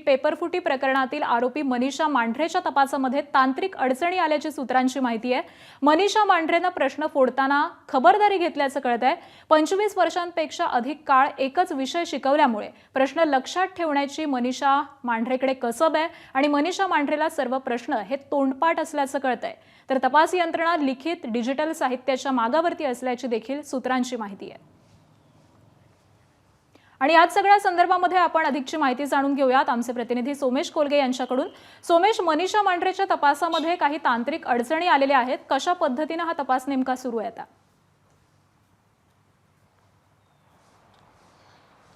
पेपरफुटी प्रकरणातील आरोपी मनीषा मांढरेच्या तपासामध्ये तांत्रिक अडचणी आल्याची सूत्रांची माहिती आहे। मनीषा मांढरेनं प्रश्न फोडताना खबरदारी घेतल्याचं कळतंय। 25 वर्षांपेक्षा अधिक काळ एकच विषय शिकवल्यामुळे प्रश्न लक्षात ठेवण्याची मनीषा मांढरेकडे कसब आहे आणि मनीषा मांढरेला सर्व प्रश्न हे तोंडपाठ असल्याचं कळतंय। तर तपास यंत्रणा लिखित डिजिटल साहित्याच्या मागावरती असल्याची देखील सूत्रांची माहिती आहे। आणि आज सगळ्या संदर्भामध्ये आपण अधिकची माहिती जाणून घेऊयात आमचे प्रतिनिधी सोमेश कोलगे यांच्याकडून। सोमेश, मनीषा मांढरेच्या तपासामध्ये काही तांत्रिक अडचणी आलेल्या आहेत, कशा पद्धतीने हा तपास नेमका सुरू आहे आता?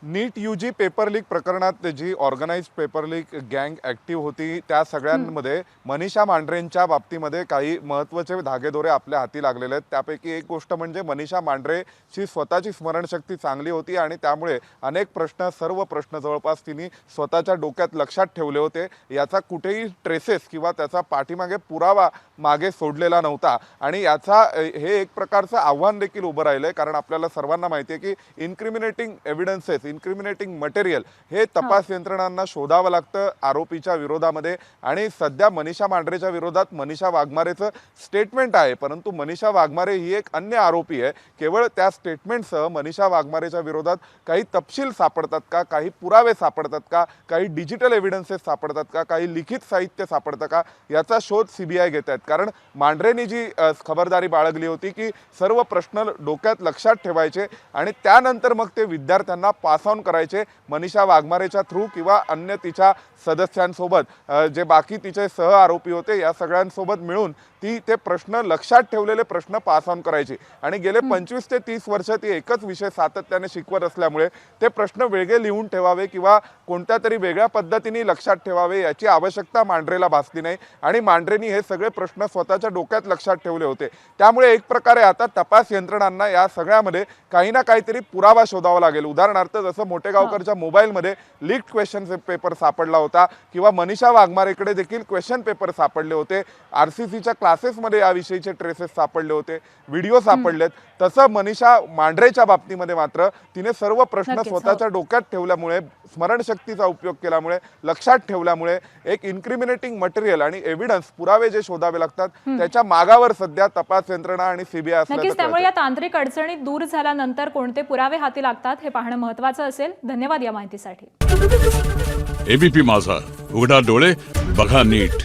नीट यूजी पेपर लीक प्रकरणात जी ऑर्गनाइज्ड पेपर लीक गँग ऍक्टिव्ह होती त्या सगळ्यांमध्ये मनीषा मांढरेंच्या बाबतीमध्ये काही महत्त्वाचे धागेदोरे आपल्या हाती लागलेले आहेत। त्यापैकी एक गोष्ट म्हणजे मनीषा मांढरेची स्वतःची स्मरणशक्ती चांगली होती आणि त्यामुळे अनेक सर्व प्रश्न जवळपास तिने स्वतःच्या डोक्यात लक्षात ठेवले होते। याचा कुठेही ट्रेसेस किंवा त्याचा पाठीमागे पुरावा मागे सोडलेला नव्हता आणि याचा हे एक प्रकारचं आव्हान देखील उभं राहिलंय, कारण आपल्याला सर्वांना माहिती आहे की इन्क्रिमिनेटिंग एव्हिडन्सेस, इन्क्रिमिनेटिंग मटेरियल हे तपास यंत्रणांना शोधावं लागतं आरोपीच्या विरोधामध्ये। आणि सध्या मनीषा मांढरेच्या विरोधात मनीषा वाघमारेचं स्टेटमेंट आहे, परंतु मनीषा वाघमारे ही एक अन्य आरोपी आहे। केवळ त्या स्टेटमेंटसह मनीषा वाघमारेच्या विरोधात काही तपशील सापडतात का, काही पुरावे सापडतात का, काही डिजिटल एव्हिडन्सेस सापडतात का, काही लिखित साहित्य सापडतं का, याचा शोध सीबीआय घेत आहेत। कारण मांढरेंनी जी खबरदारी बाळगली होती की सर्व प्रश्न डोक्यात लक्षात ठेवायचे आणि त्यानंतर मग ते विद्यार्थ्यांना पास ऑन करायचे मनीषा वाघमारेच्या थ्रू किंवा अन्य तिच्या सदस्यांसोबत जे बाकी तिचे सह आरोपी होते या सगळ्यांसोबत मिळून ती ते प्रश्न लक्षात ठेवलेले प्रश्न पास ऑन करायची। आणि गेले 25 ते 30 वर्ष ती एकच विषय सातत्याने शिकवत असल्यामुळे ते प्रश्न वेगळे लिहून ठेवावे किंवा कोणत्या तरी वेगळ्या पद्धतीने लक्षात ठेवावे याची आवश्यकता मांढरेला भासली नाही आणि मांढरेंनी हे सगळे प्रश्न स्वतःच्या डोक्यात लक्षात ठेवले होते। त्यामुळे एक प्रकारे आता तपास यंत्रणांना या सगळ्यामध्ये काही ना काहीतरी पुरावा शोधावा लागेल। उदाहरणार्थ जसं मोटेगावकरच्या मोबाईलमध्ये लीक्ड क्वेश्चन पेपर सापडला होता किंवा मनीषा वाघमारेकडे देखील क्वेश्चन पेपर सापडले होते, आरसीसीच्या क्लासेसमध्ये याविषयीचे ट्रेसेस सापडले होते, व्हिडिओ सापडलेत। तसं मनीषा मांढरेच्या बाबतीमध्ये मात्र तिने सर्व प्रश्न स्वतःच्या डोक्यात ठेवल्यामुळे, स्मरणशक्तीचा उपयोग केल्यामुळे, लक्षात ठेवल्यामुळे एक इन्क्रिमिनेटिंग मटेरियल आणि एव्हिडन्स पुरावे जे शोधावे लागतात त्याच्या मागावर सध्या तपास यंत्रणा आणि सीबीआय असल्याचं त्यामुळे या तांत्रिक अडचणी दूर झाल्यानंतर कोणते पुरावे हाती लागतात हे पाहणं महत्त्वाचं असेल। धन्यवाद या माहितीसाठी। एबीपी माझा, उघडा डोळे बघा नीट।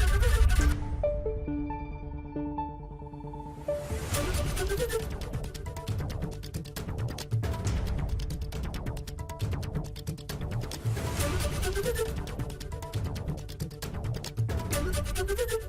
Thank you.